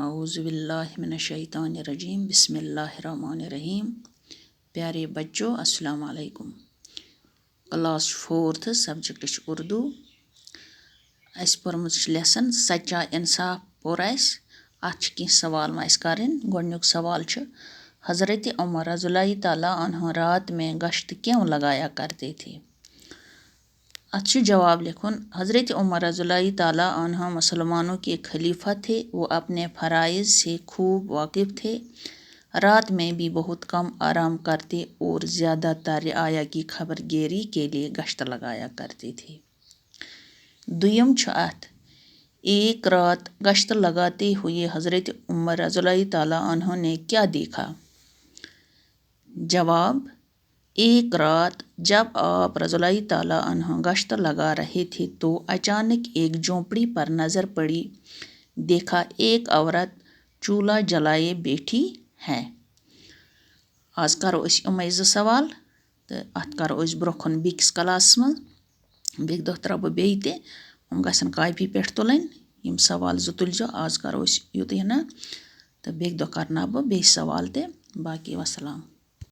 औज़ुबिल्लाहिमिनश्शैतानिर्रजीम बिस्मिल्लाहिर्रहमानिर्रहीम। प्यारे बच्चों अस्सलाम वालेकुम। Class 4th subject Urdu. पर्मुत लेसन सच्चा इंसाफ पोर अत सवाल करें। गोडनुक सवाल हज़रत उमर रज़ियल्लाहु ताला अन्हु रात में गश्त क्यों लगाया करते थे। अत जवाब लिखुन। हज़रत उमर रज़ियल्लाहु ताला अन्हु मुसलमानों के खलीफा थे। वो अपने फ़राइज़ से खूब वाकिफ़ थे। रात में भी बहुत कम आराम करते और ज़्यादातर रियाया की खबरगिरी के लिए गश्त लगाया करते थे। दुयम अत एक रात गश्त लगाते हुए हज़रत उमर रज़ियल्लाहु ताला अन्हु ने क्या देखा। जवाब, एक रात जब आप रज़ियल्लाहु ताला अन्हु गश्त लगा रहे थे तो अचानक एक झोंपड़ी पर नज़र पड़ी। देखा एक औरत चूल्हा जलाए बैठी है। आज करो यमे 2 सवाल तो अत करो ब्रोखन बेकिस क्लास मज बेक दो त्रो बह बेय ते गसन कापी पे तुलन यम सवाल 2 तुलजो। आज करो युत ना तो बेक दो करना बह सवाल ते बाकी वसलाम।